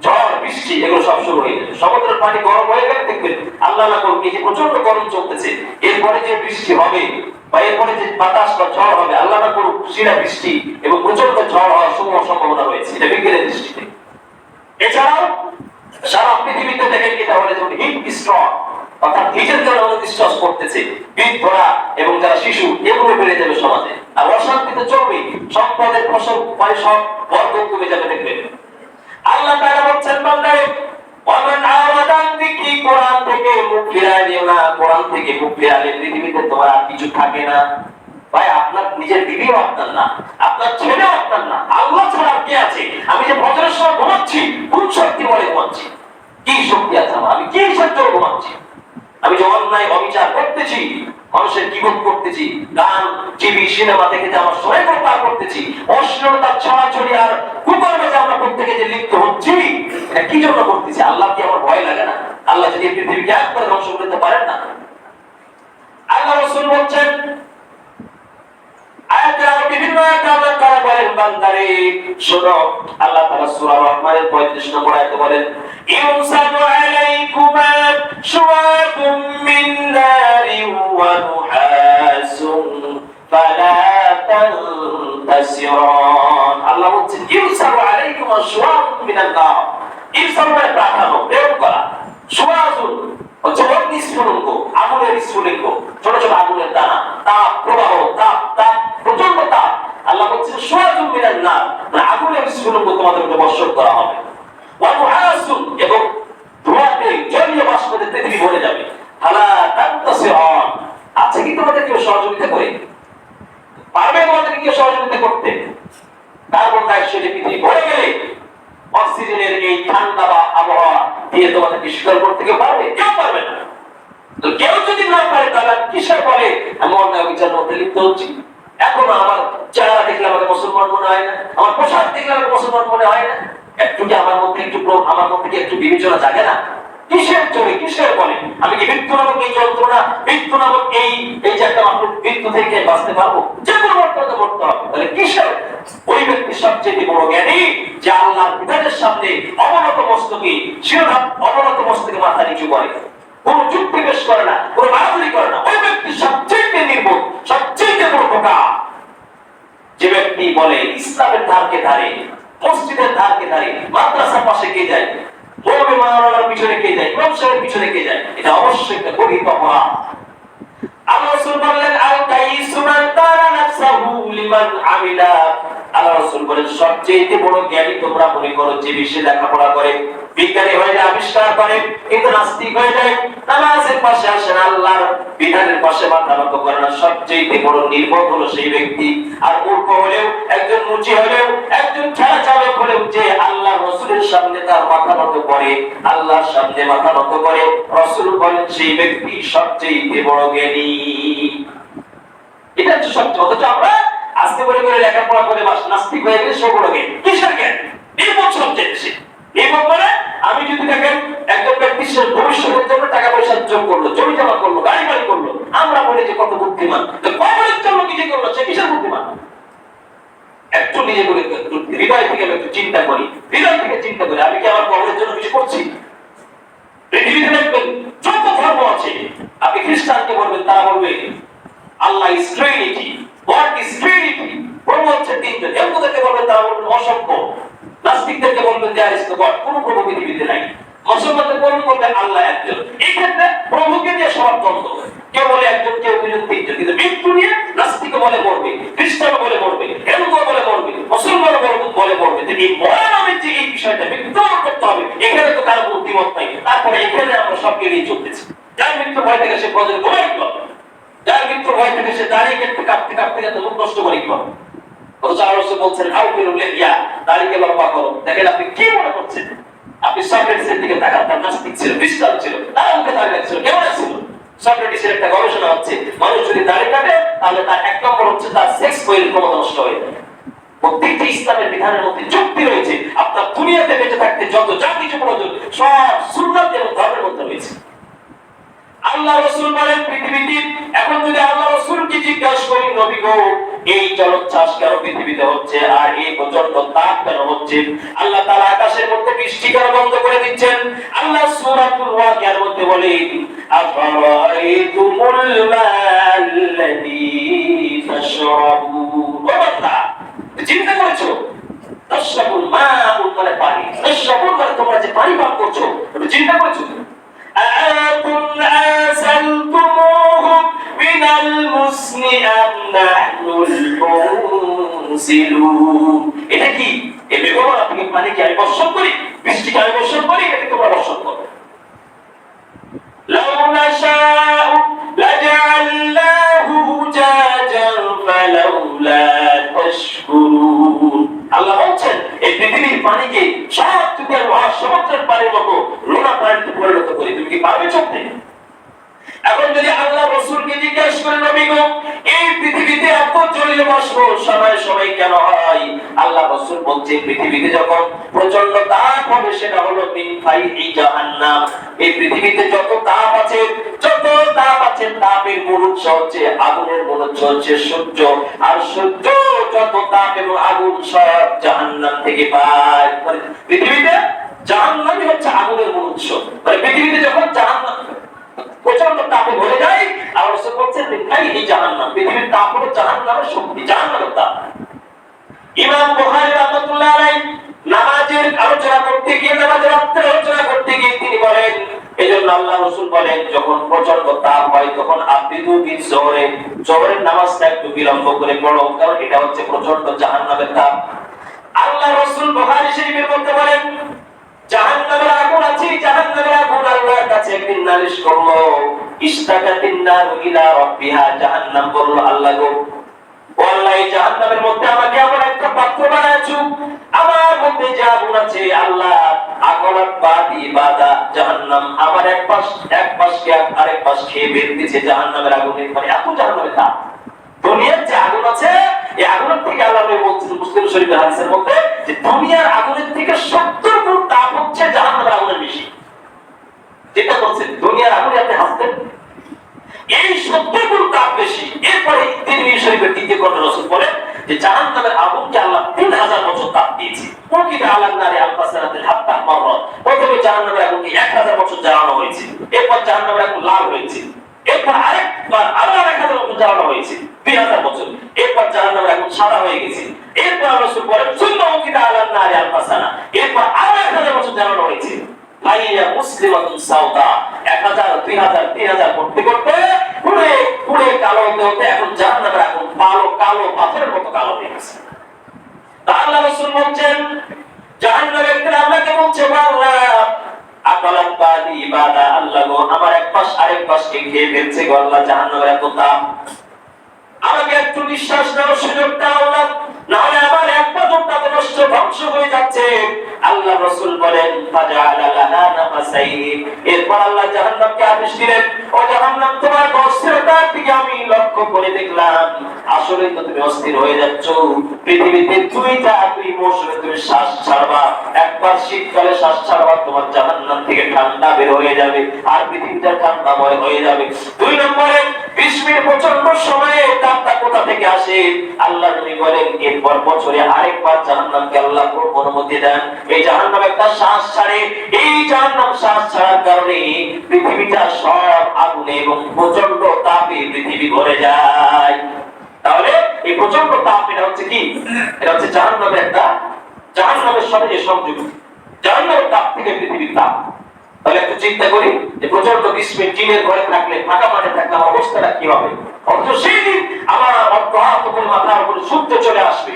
ঝড় বৃষ্টি এগুলো সব শুরু হয়ে যাবে। সমুদ্রের পানি গরম হয়ে গেলে দেখবেন আল্লাহ না করুন এই যে প্রচন্ড গরম চলতেছে, এরপরে যে বৃষ্টি হবে বা এরপরে যে বাতাস বা ঝড় হবে, আল্লাহ না করুন শিলা বৃষ্টি এবং প্রচন্ড ঝড় হওয়ার সম্ভাবনা রয়েছে, এটা বিজ্ঞানের দৃষ্টিতে। এছাড়াও সারা পৃথিবীতে দেখেন কি তাহলে যেমন হিট স্ট্রোক, অর্থাৎ হিটের জন্য আমাদের স্ট্রোক করতেছে, বৃদ্ধরা এবং যারা শিশু এগুলো বেড়ে যাবে সমাজে। আর অশান্তি তো চলবেই, সম্পদের ফসল মানে সব বরকত কমে যাবে দেখবেন। আল্লাহ তাআলা বলছেন বান্দারে ওয়ামান আরাদা আন যিকরি, কোরআন থেকে মুখ ফিরায় নিও না, কোরআন থেকে মুখ ফিরালে পৃথিবীতে তোমার আর কিছু থাকে না। ভাই আপনার নিজের বিবিও আপনার না, আপনার ছেলেও আপনার না, আল্লাহ ছাড়া কে আছে? আমি যে ফজরের সময় ঘুমাচ্ছি কোন শক্তি বলে ঘুমাচ্ছি? কি শক্তি আছে আমার? আমি কি সহ্য ঘুমাচ্ছি? আমি যে অন্যায় অবিচার করতেছি, মানুষের গীবত করতেছি, গান টিভি সিনেমা দেখে যে আমার সময় পার করতেছি, অশ্লীলতার ছড়াছড়ি আর কুকর্মে যে আমরা প্রত্যেকে যে লিপ্ত হচ্ছি, এটা কি জন্য করতেছি? আল্লাহ কি আমার ভয় লাগে না? আল্লাহ যদি পৃথিবীকে এক করে ধ্বংস করতে পারেন না? আল্লাহ রাসূল বলছেন আয়াতে আরো বিভিন্ন আয়াতে আল্লাহ তাআলা বলেন বান্দারে শোনো, আল্লাহ তাআলা সূরা রহমানের 35 নম্বর আয়াতে বলেন ইউসানু আলাইকুমা শুওয়াবুম মিন নারিন ওয়া নুহাসুন ফালা তানতাসিরান। আল্লাহ বলছেন ইউসানু আলাইকুমা শুওয়াবুম মিনান নার, ইউসানু মানে পাঠানো, প্রেরণ করা, শুওয়াবুন হচ্ছে অগ্নিস্ফুলিঙ্গ, আগুনের স্ফুলিঙ্গ, ছোট ছোট আগুনের দানা, তাপ প্রবাহ, তাপ তাপ প্রচন্ড তাপ। আল্লাহ বলছেন শুওয়াবুম মিনান নার, মানে আগুনের স্ফুলিঙ্গ তোমাদের উপর বর্ষণ করা হবে। ওয়া নুহাসুন, এবং ধোঁয়াতে জলীয় বাষ্পতে পৃথিবী ভরে যাবে। ফালা তানতাসিরান, আছে কি তোমাদের কেউ সহযোগিতা করে? পারবে তোমাদের কেউ সহযোগিতা করতে? কার্বন ডাই অক্সাইডে পৃথিবী ভরে গেলে অক্সিজেনের এই ঠান্ডা বা আবহাওয়া দিয়ে তোমাদেরকে শীতল করতে কেউ পারবে? কেউ পারবে না। তো কেউ যদি না পারে তাহলে কিসের বলে আমি অন্যায় বিচার মধ্যে লিপ্ত হচ্ছি? এখনো আমার চেহারা দেখলে আমাকে মুসলমান মনে হয় না, আমার পোশাক দেখলে আমাকে মুসলমান মনে হয় না, একটু কি আমার মধ্যে একটু বিবেচনা জাগে না? কিসের চলে, কিসের বলে? আমি কি মৃত্যু নামক এই যন্ত্রণা, মৃত্যু নামক এই যে একটা মাত্র মৃত্যু থেকে বাঁচতে পারবো? যে কোনো মর্যাদা করতে হবে, তাহলে কিসের? ওই ব্যক্তি সবচেয়ে বড় জ্ঞানী যে আল্লাহর বিধানের সামনে অবনত মস্তকে শিরোধার অবনত মস্তকে মাথা নিচু করে, কোন যুক্তি পেশ করে না, কোন বাহাদুরি করে না। ওই ব্যক্তি সবচেয়ে নির্বোধ, সবচেয়ে বড় বোকা যে ব্যক্তি বলে ইসলামের ধারকে ধারে মসজিদের ধারকে ধারে, মাদ্রাসার পাশে কে যায়, মৌলবী মাওলানার পিছনে কে যায়, ইমাম সাহেবের পিছনে কে যায়, এটা অবশ্যই একটা গরিব অপরাধ। আল্লাহ রাসূল বললেন আল কাইসু মান তারা নাফসাহু লিমান আমিলা। আল্লাহ রাসূল বলেন সবচেয়ে বড় জ্ঞানী তোমরা মনে করো যে বেশি লেখাপড়া করে, বিজ্ঞানী হয়ে যায়, আবিষ্কার করে, কিন্তু নাস্তিক হয়ে যায়, নামাজের পাশে আসে না, আল্লাহর বিধানের পাশে মাথা নত করে না, সবচেয়ে বড় নির্বোধ হলো সেই ব্যক্তি। আর মূর্খ হলেও, একজন মুচি হলেও, একজন খেলা চালক হলেও যে আল্লাহ রাসূলের সামনে তার মাথা নত করে, আল্লাহর সামনে মাথা নত করে, রাসূল বলেন সেই ব্যক্তি সবচেয়ে বড় জ্ঞানী। এটা হচ্ছে সত্য। অথচ আমরা আজকে বলে করে লেখাপড়া করে বাস নাস্তিক হয়ে গেলে সব বড় জ্ঞান। কিসের জ্ঞান? নির্বোধ সবচেয়ে বেশি। নির্বোধ মানে আমি যদি দেখেন একজন ব্যক্তি সে ভবিষ্যতের জন্য টাকা পয়সা যোগ করলো, জমি জমা করলো, গাড়ি বাড়ি করলো, আমরা বলি যে কত বুদ্ধিমান। তো কবরের জন্য কিছু করলো, সে কিসের বুদ্ধিমান? একটু নিজে করে হৃদয় থেকে একটু চিন্তা করি, হৃদয় থেকে চিন্তা করি আমি কি আমার কবরের জন্য কিছু করছি? পৃথিবীতে দেখবেন যত ধর্ম আছে, আপনি খ্রিস্টানকে বলবেন, তারা বলবে Allah is trinity, God is trinity, প্রভু হচ্ছে তিনজন। হিন্দুদেরকে বলবেন, তারা বলবেন অসংখ্য। নাস্তিকদেরকে বলবেন দেয়ার ইজ গড, কোন প্রভু পৃথিবীতে নাই। মুসলমানদের বলবেন আল্লাহ একজন। এই ক্ষেত্রে প্রভুকে নিয়ে সবার দ্বন্দ্ব, কেউ বলে একজন, কেউ দুজন, তিনজন। কিন্তু মৃত্যু নিয়ে নাস্তিক বলে মরবে, খ্রিস্টান বলে মরবে, হিন্দু বলে মরবে, মুসলমান বলে মরবে। এই মহানামের যে এই বিষয়টা মৃত্যু করতে হবে, এখানে তো কারো বুদ্ধিমত নাই। তারপরে এখানে আমরা সবকে নিয়ে চলতেছি। যার মৃত্যু ভয় থেকে সে প্রয়োজন ঘুমাই করবে, যার মৃত্যু ভয় থেকে সে দাঁড়িয়ে কেটে কাঁপতে কাঁপতে যাতে মুখ নষ্ট করে কি হবে। অথচ আল্লাহ রাসূল বলছেন দাঁড়িয়ে লম্বা করো। দেখেন আপনি কি মনে করছেন? আপনি সক্রেটিসের দিকে তাকান, তার নাস্তিক ছিল, খ্রিস্টান ছিল, তার মুখে দাঁড়িয়ে ছিল, কেমন ছিল? সক্রেটিসের একটা গবেষণা হচ্ছে, মানুষ যদি দাঁড়িয়ে কাটে তাহলে তার এক নম্বর হচ্ছে তার সেক্স বইয়ের ক্ষমতা নষ্ট হয়ে যায়। প্রত্যেকটি ইসলামের বিধানের মধ্যে যুক্তি রয়েছে। আপনার দুনিয়াতে বেঁচে থাকতে যত যা কিছু প্রয়োজন সব সুন্নাত এবং ধর্মের মধ্যে রয়েছে। আল্লাহ রাসূল বলেন পৃথিবীতে এখন যদি আল্লাহ রাসূলকে জিজ্ঞাসা করি, নবী গো এই জলোচ্ছ্বাস কেন পৃথিবীতে হচ্ছে, আর এই প্রচন্ড তাপ কেন হচ্ছে? আল্লাহ তাআলা আকাশের মধ্যে বৃষ্টি কেন বন্ধ করে দিচ্ছেন? আল্লাহ সূরাতুল ওয়াকিয়ার মধ্যে বলেন আফরাআইতুমুল মাল্লাযী তাশরাবুন। ও বান্দা, চিন্তা করেছো? তাশরাবুল মা'উন মানে পানি, তাশরাবুন মানে তোমরা যে পানি পান করছো, এটা চিন্তা করেছো? أأنتم أنزلتموه من المزن أم نحن المنزلون। এটা কি এই বেগম আপনি মানে কি আমি বর্ষণ করি, বৃষ্টি আমি বর্ষণ করি, এটা তোমরা বর্ষণ করো। لو نشاء لجعلناه أجاجا فلولا تشكرون। আল্লাহ বলছেন এই পৃথিবীর পানিকে সব যদি মহাসমুদ্রের পানির মতো লোনা পানিতে পরিণত করি, তুমি কি পারবে চলতে? এখন যদি আল্লাহ রাসূলকে জিজ্ঞাসা করেন, নবী গো এই পৃথিবীতে এত জলীয় বাষ্প সময় সময় কেন হয়? আল্লাহ রাসূল বলছেন পৃথিবীতে যখন প্রচন্ড তাপ হবে সেটা হলো মিন ফাইহি জাহান্নাম। এই পৃথিবীতে যত তাপ আছে, তাপের মূল উৎস হচ্ছে আগুনের মূল উৎস হচ্ছে সূর্য। আর সূর্য যত তাপ এবং আগুন সব জাহান্নাম থেকে পায়। মানে পৃথিবীতে জাহান্নামই হচ্ছে আগুনের মূল উৎস। মানে পৃথিবীতে যখন জাহান্নাম প্রচন্ড তাপে ভরে যায়, আল্লাহ রাসূল বলছেন এই জাহান্নাম, পৃথিবীর তাপ হলো জাহান্নামের শক্তি, জাহান্নামের তাপ। ইমাম বুখারী রাহমাতুল্লাহ আলাইহি নামাজের আলোচনা করতে গিয়ে, নামাজের অর্থে আলোচনা করতে গিয়ে তিনি বলেন, এজন্য আল্লাহ রাসূল বলেন যখন প্রচন্ড তাপ হয় তখন আব্দিদু বিল জোহরের নামাজটা একটু বিলম্ব করে পড়ো, কারণ এটা হচ্ছে প্রচন্ড জাহান্নামের তাপ। আল্লাহ রাসূল বুখারী শরীফের মধ্যে বলেন জাহান্নামের আগুন আছে, জাহান্নামের আগুন আল্লাহর কাছে একদিন নালিশ করলো, ইস্তাকাতিন নারু ইলা রাব্বিহা। জাহান্নাম বলল আল্লাহ গো, ও আল্লাহ এই জাহান্নামের মধ্যে আমাকে এমন একটা পাত্র বানায়ছো, আমার মধ্যে যে আগুন আছে আল্লাহ আগুনের বাদি বাদা জাহান্নাম আমার এক পাশকে আরেক পাশ খেয়ে বের দিয়েছে জাহান্নামের আগুনে। মানে এত জাহান্নামের তাপ। দুনিয়ার যে আগুন আছে এই আগুনের থেকে আল্লাহ বলছেন মুসলিম শরীফের হাদিসের মধ্যে যে দুনিয়ার আগুনের থেকে 70 গুণ তাপ হচ্ছে জাহান্নামের আগুনের বেশি। যেটা বলছেন দুনিয়ার আগুনে আপনি হাসতেন, এই 70 গুণ তাপ বেশি। এরপরে তিরমিজি শরীফের দ্বিতীয় খণ্ডে রাসূল বলেন যে জাহান্নামের আগুনকে আল্লাহ 3000 বছর তাপ দিয়েছে। ওকিদা আলান নারি আলফাসানাতিল হাত্তা মাররাত। প্রথমে জাহান্নামের আগুনকে 1000 বছর জ্বালানো হয়েছে, এরপর জাহান্নামের আগুন লাল হয়েছে, এরপর আরেকবার আবার 1000 বছর জ্বালানো হয়েছে, 2000 বছর। এরপর জাহান্নামের আগুন সাদা হয়ে গেছে। এরপর রাসূল বলেন সুন্নাহ কিতা আলান নারি আলফাসানা, এরপর আরো 1000 বছর জ্বালানো হয়েছে। ভাইয়া মুসলিমাতুন সাউদা 1000 2000 3000 করতে করতে পুরে পুরে কালো হতে হতে এখন জাহান্নামের আগুন কালো কালো পাথরের মতো কালো হয়ে গেছে। আল্লাহ রাসূল বলছেন জাহান্নামের ভিতরে আল্লাহকে বলছে আল্লাহ আকালাত বাদি ইবাদা, আল্লাহ গো আমার এক পাশ আরেক পাশকে খেয়ে ফেলছে গো আল্লাহ, জাহান্নামের এত তাপ, আমাকে একটু নিঃশ্বাস নেওয়ার সুযোগ দাও আল্লাহ, নাহলে আমার এক পাথরটা তো নষ্ট ধ্বংস হয়ে যাচ্ছে। আল্লাহ রাসূল বলেন ফাজআলা লাহা নাফাসাইন, এরপর আল্লাহ জাহান্নামকে আদেশ দিলেন ও জাহান্নাম তোমার অস্থিরতার দিকে আমি লক্ষ্য করে দেখলাম, আসলে তো তুমি অস্থির হয়ে যাচ্ছ। পৃথিবীতে দুই মৌসুমে তুমি শ্বাস ছাড়বা, একবার শীতকালে শ্বাস ছাড়বা তোমার জাহান্নাম থেকে ঠান্ডা বের হয়ে যাবে আর পৃথিবীটা ঠান্ডাময় হয়ে যাবে। 2 নম্বরে গ্রীষ্মের প্রচন্ড সময়ে তাপটা কোথা থেকে আসে? আল্লাহ নবী বলেন এরপর বছরে আরেকবার জাহান্নামকে আল্লাহ অনুমতি দেন, এই জাহান্নাম একটা শ্বাস ছাড়ে, এই জাহান্নাম শ্বাস ছাড়ার কারণে পৃথিবীটা সব আগুনে এবং প্রচন্ড তাপে পৃথিবী ভরে যায়। তাহলে এই প্রচন্ড তাপ এটা হচ্ছে কি? এটা হচ্ছে জাহান্নামের একটা, জাহান্নামের সাথে যে সংযোগ, জাহান্নামের তাপ থেকে পৃথিবীর তাপ। তাহলে একটু চিন্তা করি যে প্রচন্ড গ্রীষ্মে টিনের ঘরে থাকলে, ফাঁকা মাঠে থাকলে আমার অবস্থাটা কি হবে? অথচ সেই দিন আমার অর্ধহাত উপর মাথার উপরে সূর্য চলে আসবে,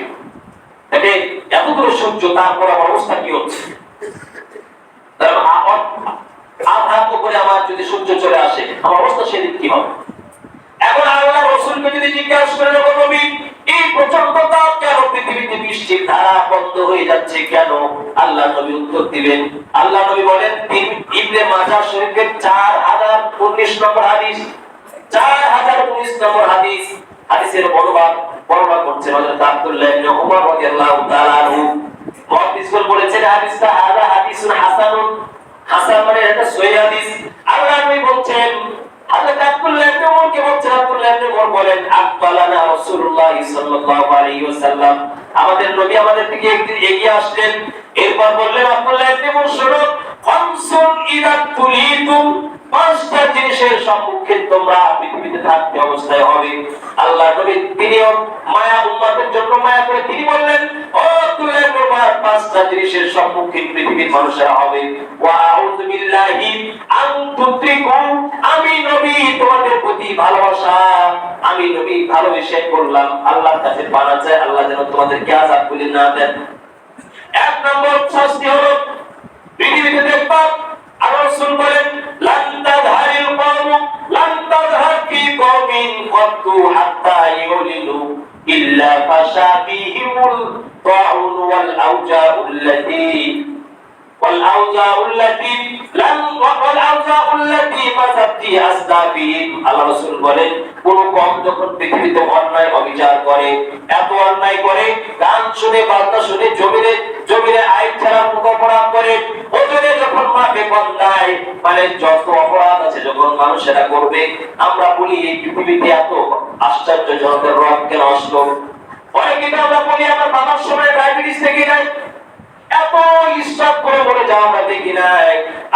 এতগুলো সূর্য, তারপর আমার অবস্থা কি হচ্ছে? আধাত উপরে আমার যদি সূর্য চলে আসে আমার অবস্থা সেদিন কি হবে? এখন আল্লাহ রাসূলকে যদি জিজ্ঞাসা করেন ও নবী এই প্রচন্ড তাপ কেন পৃথিবীতে বৃষ্টির ধারা বন্ধ হয়ে যাচ্ছে কেন? আল্লাহ নবী উত্তর দিবেন, আল্লাহ নবী বলেন ইবনে মাজাহ শরীফের 4019 নম্বর হাদিস, 4019 নম্বর হাদিস, হাদিসের বর্ণনা করছেন হযরত আব্দুল্লাহ ইবনে উমর রাদিয়াল্লাহু তাআলা আনহু। মুহাদ্দিসগণ বলেছেন হাদিসটা হাদিসুন হাসানুন, হাসান মানে এটা সহিহ হাদিস। আল্লাহ নবী বলছেন হযরত আব্দুল্লাহ ইবনে উমরকে বলছেন, আব্দুল্লাহ ইবনে উমর বলেন আকবালানা রাসূলুল্লাহ সাল্লাল্লাহু আলাইহি ওয়াসাল্লাম, আমাদের নবী আমাদের দিকে একদিন এগিয়ে আসলেন, এরপর বললেন আব্দুল্লাহ ইবনে উমর শুনো খামসুন ইদা তুলিতুম, 5টা জিনিসের সম্মুখীন তোমরা পৃথিবীতে থাকতে অবস্থায় হবে। আল্লাহ নবী তিনিও মায়া উম্মতের জন্য মায়া করে তিনি বললেন ও আব্দুল্লাহ ইবনে উমর 5টা জিনিসের সম্মুখীন পৃথিবীর মানুষেরা হবে। ওয়া আউযু বিল্লাহি আন তুতরিকু, আমি নবী তোমাদের প্রতি ভালোবাসা, আমি নবী ভালোবেসে বললাম আল্লাহর কাছে পানা চাই আল্লাহ যেন তোমাদেরকে আযাব করে না দেন। 1 নম্বর শাস্তি হলো পৃথিবীতে দেখবা আল্লাহ রাসূল বলেন লান তাযহারিল কওম, লান তাযহার ফি কওমিন ক্বাতু হাত্তা ইউলিনু ইল্লা ফাশা ফীহিমুল তাউন ওয়াল আউজাউল্লাতী মাসাত ফি আসদাবিহিম। আল্লাহ রাসূল বলেন কোন কওম যখন পৃথিবীতে অন্যায় অবিচার করে, এত অন্যায় করে, গান শুনে বাজনা শুনে জমিনে আইন ছাড়া অপরাধ করে, ওজনে যখন মাপে বন্দায়, মানে যত অপরাধ আছে যখন মানুষেরা করবে, আমরা বলি এই পৃথিবীতে এত আশ্চর্যজনক রোগ কেন আসলো? অনেকে আমরা বলি আমার বাবার সময় ডায়াবেটিস থেকে যায়, এত ইসরাফ করে বলে যা আমরা দেখি নাই।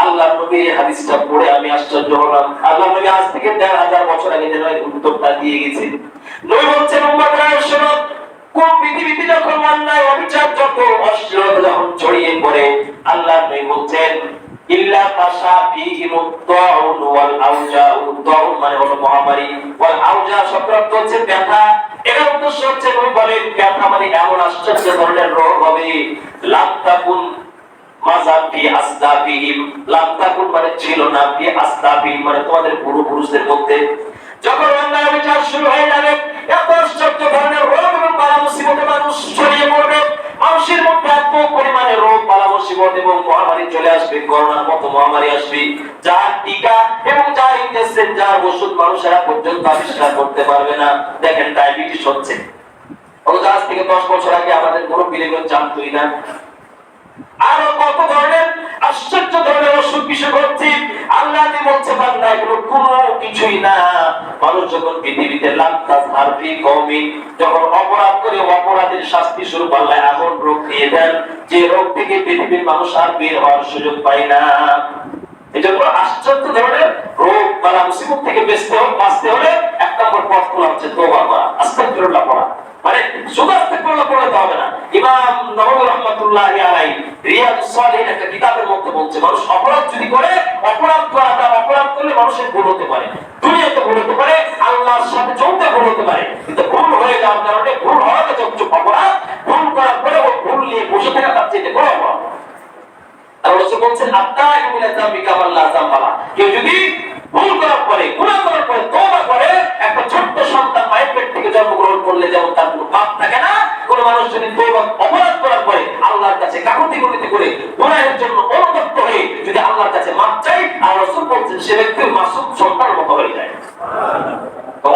আল্লাহ নবীর হাদিসটা পড়ে আমি আশ্চর্য হলাম। আল্লাহ নবী আজ থেকে 1500 বছর আগে যেন এই উত্তরটা দিয়ে গেছেন। নবী বলছেন উম্মতরা শোনো, কোন পৃথিবীতে যখন অন্যায় অবিচার যত অশ্লীলতা যখন ছড়িয়ে পড়ে, আল্লাহ নবী বলছেন ইল্লা ফাশা ফীহিমুত তাউন ওয়াল আউজাউ, তাউন মানে হলো মহামারী, ওয়াল আউজা শব্দ হচ্ছে ব্যথা। এর উদ্দেশ্য হচ্ছে নবী বলেন ব্যথা মানে এমন আশ্চর্য ধরনের রোগ হবে লাম তাকুন মাযান ফি আসদাবিহিম, লাম তাকুন মানে ছিল না, ফি আসদাবিহিম মানে তোমাদের পূর্বপুরুষদের মধ্যে। যখন অন্যায় বিচার শুরু হয়ে যাবে এত আশ্চর্য ধরনের রোগ এবং বালা মুসিবতে মানুষ ছড়িয়ে পড়বে, মানুষের মধ্যে এত পরিমাণে রোগ বালা মুসিবত এবং মহামারী চলে আসবে, করোনার মতো মহামারী আসবে, যার টিকা এবং যার ইনজেকশন যার ওষুধ মানুষেরা পর্যন্ত আবিষ্কার করতে পারবে না। দেখেন ডায়াবেটিস হচ্ছে, অথচ আজ থেকে 10 বছর আগে আমাদের মুরব্বিরা জানতোই না। আরো কত ধরনের আশ্চর্য ধরনের অসুখ বিসুখ হচ্ছে। আল্লাহ বলছে বান্দা এগুলো কোনো কিছুই না। মানুষ যখন পৃথিবীতে লান্তাযহার ফি কওমিন, যখন অপরাধ করে অপরাধের শাস্তি স্বরূপ আল্লাহ এমন রোগ দিয়ে দেন যে রোগ থেকে পৃথিবীর মানুষ আর বের হওয়ার সুযোগ পায় না। এজন্য আশ্চর্য ধরনের রোগ বালা মুসিবত থেকে বাঁচতে হলে একটা নম্বর পথ খোলা হচ্ছে তওবা করা, আস্তাগফিরুল্লাহ পড়া। মানে শুধু আস্তাগফিরুল্লাহ পড়তে হবে না। ইমাম নববী রাহমাতুল্লাহি আলাইহি রিয়াদুস সালিহিন একটা কিতাবের মধ্যে বলছে, মানুষ অপরাধ যদি করে, অপরাধ করলে মানুষের ভুল হতে পারে, দুনিয়াতে ভুল হতে পারে, আল্লাহর সাথে চলতে ভুল হতে পারে, কিন্তু ভুল হয়ে যাওয়ার কারণে ভুল হওয়াটা হচ্ছে অপরাধ। ভুল করার পরে ও ভুল নিয়ে বসে থাকা তার চেয়ে বড় অপরাধ। আর রাসূল বলছেন আত্তাইবু মিনাজ যামবি কামান লা যামবা। কেউ যদি ভুল করার পরে, গুনাহ করার পরে তওবা করে, একটা ছোট্ট সন্তান মায়ের পেট থেকে জন্মগ্রহণ করলে যেমন তার কোনো পাপ থাকে না, কোন মানুষ যদি তওবা অপরাধ করার পরে আল্লাহর কাছে কাকুতি মিনতি করে গুনাহের জন্য অনুতপ্ত হয়ে যদি আল্লাহর কাছে মাপ চায়, আর রাসূল বলছেন সে ব্যক্তি মাসুম সন্তানের মতো হয়ে যায়।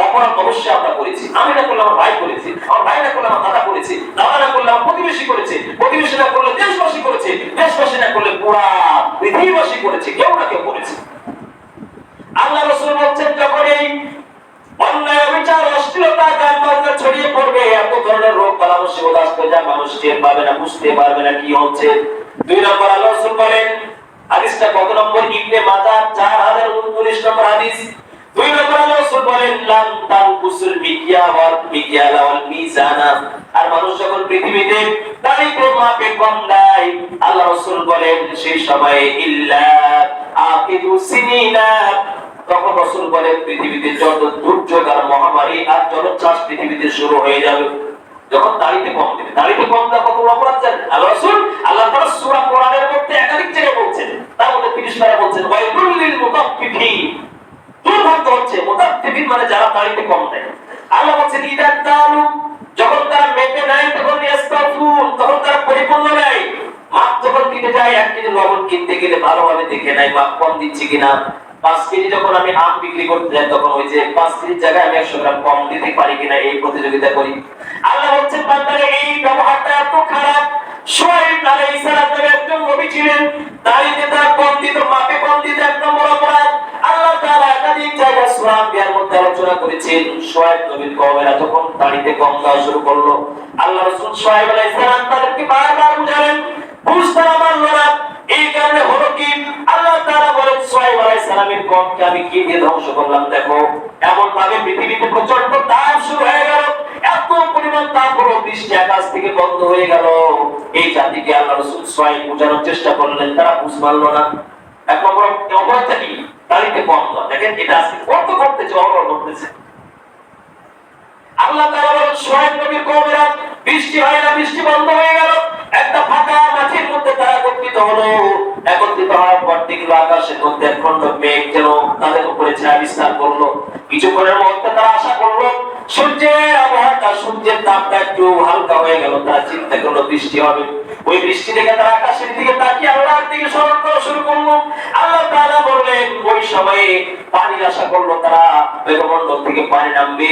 অপরাধ অবশ্যই আমরা করেছি, আমি না করলে আমার ভাই করেছি, আমার ভাই না করলে আমার দাদা করেছি, দাদা না করলে আমার প্রতিবেশী করেছে, প্রতিবেশী না করলে দেশবাসী করেছে, দেশবাসী না করলে পুরা পৃথিবীবাসী করেছে, কেউ না কেউ করেছে। আল্লাহ রাসূল বলছেন যখন এই অন্যায় বিচার অশ্লীলতা গান বাজনা ছড়িয়ে পড়বে, এত ধরনের রোগ বালা মুসিবত আসবে যা মানুষ টের পাবে না, বুঝতে পারবে না কি হচ্ছে। 2 নম্বর আল্লাহ রাসূল বলেন, হাদিসটা কত নম্বর? ইবনে মাজাহ 4039 নম্বর হাদিস। 2 নম্বর আল্লাহ রাসূল বলেন লান তানকুসুল মিকিয়াল ওয়াল মিজানা। আর মানুষ যখন পৃথিবীতে দাড়িতে মাপে কম দেয়, আল্লাহ রাসূল বলেন সেই সময়ে ইল্লা আকিদু সিনিনা। তখন রাসূল বলেন পৃথিবীতে যত দুর্যোগ আর মহামারী আর জলোচ্ছ্বাস পৃথিবীতে শুরু হয়ে যাবে। যখন দাড়িতে কম দেবে, দাড়িতে কম দেওয়া কত অপরাধ জানেন? আল্লাহ রাসূল আল্লাহ তাআলা সূরা কোরআনের মধ্যে একাধিক জায়গায় বলছেন, তার মধ্যে 30 পারা বলছেন ওয়াইলুল লিল মুতাফফিফিন। দুর্ভাগ্য হচ্ছে মুতাফফিফিন মানে যারা দাড়িতে কম দেয়। আল্লাহ বলছেন ইদা তালু, যখন তারা মেপে নেয় তখন ইয়াস্তাফুন, তখন তারা পরিপূর্ণ নেয়। মাপ যখন দিতে যায়, 1 কেজি লবণ কিনতে গেলে ভালোভাবে দেখে নেয় মাপ কম দিচ্ছি কিনা। 5 কেজি যখন আমি আম বিক্রি করতে যাই, তখন ওই যে 5 কেজির জায়গায় আমি 100 গ্রাম কম দিতে পারি কিনা এই প্রতিযোগিতা করি। আল্লাহ বলছেন বান্দারে এই ব্যবহারটা এত খারাপ। শুআয়ব আলাইহিস সালামের একজন নবী ছিলেন, দাড়িতে তার কম দিত, মাপে কম দিত, 1 নম্বর অপরাধ। আল্লাহ তাআলা একাধিক জায়গায় সূরা আম্বিয়ার মধ্যে আলোচনা করেছেন, শুআয়ব নবীর কওমেরা যখন দাড়িতে কম দেওয়া শুরু করলো, আল্লাহ রাসূল শুআয়ব আলাইহিস সালাম তাদেরকে বারবার বুঝালেন, বুঝতে মানল না। এই কারণে হলো কি, আল্লাহ তাআলা বলেন শুআয়ব আলাইহিস সালামের কওমকে আমি কি দিয়ে ধ্বংস করলাম দেখো। এমন ভাবে পৃথিবীতে প্রচন্ড তাপ শুরু হয়ে গেল, এত পরিমাণ তাপ হলো বৃষ্টি আকাশ থেকে বন্ধ হয়ে গেল। এই জাতিকে আল্লাহ রাসূল শুআয়ব বোঝানোর চেষ্টা করলেন, তারা বুঝ মানল না। 1 নম্বর অপরাধটা কি? দাড়িতে কম দেওয়া। দেখেন এটা আজকে কত করতেছে, অপরাধ করতেছে। আল্লাহ তাআলা বলেন শুআয়ব নবীর কওমেরা বৃষ্টি হয় না, বৃষ্টি বন্ধ হয়ে গেল। একটা ফাঁকা মাঠের মধ্যে তারা একত্রিত হলো। একত্রিত হওয়ার পর দেখলো আকাশের মধ্যে এক খণ্ড মেঘ যেন তাদের উপরে ছায়া বিস্তার করলো। কিছুক্ষণের মধ্যে তারা আশা করলো সূর্যের আবহাওয়াটা, সূর্যের তাপটা একটু হালকা হয়ে গেল। তারা চিন্তা করলো বৃষ্টি হবে। ওই বৃষ্টি দেখে তারা আকাশের দিকে তাকিয়ে আল্লাহর দিকে স্মরণ করা শুরু করলো। আল্লাহ তাআলা বললেন ওই সময়ে পানির আশা করলো তারা, মেঘমণ্ডল থেকে পানি নামবে।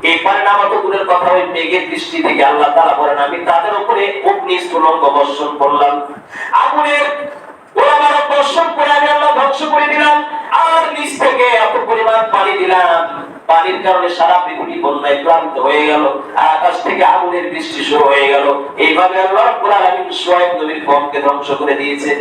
এই পানি নামা তো দূরের কথা, ওই মেঘের বৃষ্টি থেকে আল্লাহ তাআলা বলেন আমি তাদের উপরে অগ্নি স্ফুলঙ্গ বর্ষণ করলাম, আগুনের গোলাবারুদ বর্ষণ করে আমি আল্লাহ ধ্বংস করে দিলাম। আর নিচ থেকে এত পরিমাণ পানি দিলাম, পানির কারণে সারা পৃথিবী বন্যায় প্লাবিত হয়ে গেল, আর আকাশ থেকে আগুনের বৃষ্টি শুরু হয়ে গেল। এইভাবে আল্লাহ রাব্বুল আলামিন শুআয়ব নবীর কওমকে ধ্বংস করে দিয়েছে।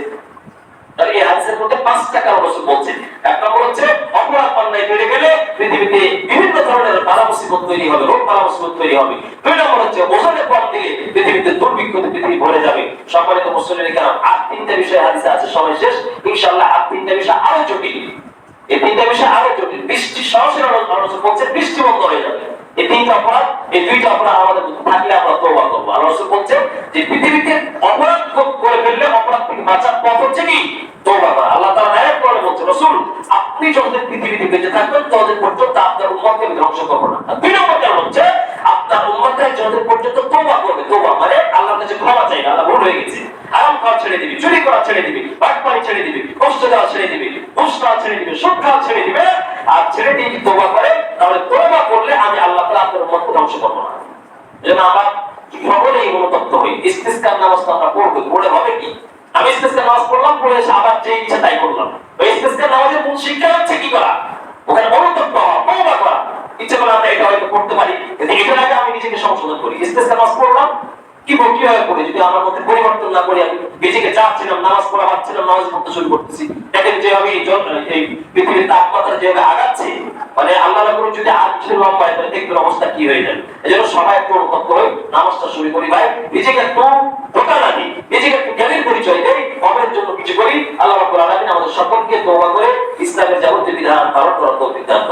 তাহলে এই হাদিসের মধ্যে 5টা কারণ রাসূল বলছেন। 1 নম্বর হচ্ছে অপরাধ অন্যায় বেড়ে গেলে পৃথিবীতে বিভিন্ন ধরনের বালা মুসিবত তৈরি হবে, রোগ বালা মুসিবত তৈরি হবে। 2 নম্বর হচ্ছে ওজনের কম দিলে পৃথিবীতে দুর্ভিক্ষতে পৃথিবী ভরে যাবে। সম্মানিত মুসলিম কেরাম, আর 3টা বিষয় হাদিসে আছে, সময় শেষ। ইনশাআল্লাহ আর 3টা বিষয় আরো জটিল। এই 3টা বিষয় আরো জটিল। বৃষ্টি সরাসরি রাসূল বলছেন বৃষ্টি বন্ধ হয়ে যাবে। এই 3টা অপরাধ, এই 2টা অপরাধ আমাদের থাকলে আমরা তওবা করব। আর রাসূল বলছেন যে পৃথিবীতে অপরাধ করে ফেললে অপরাধ থেকে বাঁচার পথ হচ্ছে কি? তওবা করা। আল্লাহ তাআলা ডাইরেক্ট করে বলছেন রাসূল আপনি যতদিন পৃথিবীতে বেঁচে থাকবেন ততদিন পর্যন্ত আপনার উম্মতকে আমি ধ্বংস করব না। 2 নম্বর কারণ হচ্ছে আপনার উম্মতরা যতদিন পর্যন্ত তওবা করবে, তওবা মানে আল্লাহর কাছে ক্ষমা চাইবে, আল্লাহ ভুল হয়ে গেছে, হারাম খাওয়া ছেড়ে দিবি, চুরি করা ছেড়ে দিবি, বাটপারি ছেড়ে দিবি, কষ্ট দেওয়া ছেড়ে দিবি, ঘুষ খাওয়া ছেড়ে দিবি, সুদ খাওয়া ছেড়ে দিবে। আর ছেড়ে দিয়ে যদি তওবা করে, তাহলে তওবা করলে আমি আল্লাহ তাআলা আপনার উম্মতকে ধ্বংস করব না। এজন্য আমরা সকলেই অনুতপ্ত হই। ইস্তিসকার নামাজটা আমরা পড়ব, পড়ে হবে কি? আমি ইস্তিসকার নামাজ পড়লাম, পড়ে এসে আবার যে ইচ্ছা তাই করলাম। ওই ইস্তিসকার নামাজের মূল শিক্ষা হচ্ছে কি করা? ওখানে অনুতপ্ত হওয়া, তওবা করা। ইচ্ছা করে আমরা এটা হয়তো করতে পারি, কিন্তু এটার আগে আমি নিজেকে সংশোধন করি। ইস্তিসকার নামাজ পড়লাম, কিভাবে করি? যদি আমার মধ্যে পরিবর্তন না করি, আমি নিজেকে চাচ্ছিলাম, নামাজ পড়া পাচ্ছিলাম, নামাজ পড়তে শুরু করতেছি। দেখেন যে আমি এই পৃথিবীর তাপমাত্রা যেভাবে আগাচ্ছে, মানে আল্লাহ রাব্বুল যদি আর কিছু লম্বায় দেখবেন অবস্থা কি হয়ে যাবে। এজন্য সবাই একটু অনুভব করে নামাজটা শুরু করি ভাই, নিজেকে একটু ধোঁকা না দিই, নিজেকে একটু জ্ঞানের পরিচয় দেই, কমের জন্য কিছু করি। আল্লাহ রাব্বুল আলামিন আমাদের সকলকে তওবা করে ইসলামের যাবতীয় বিধান পালন করার তৌফিক দান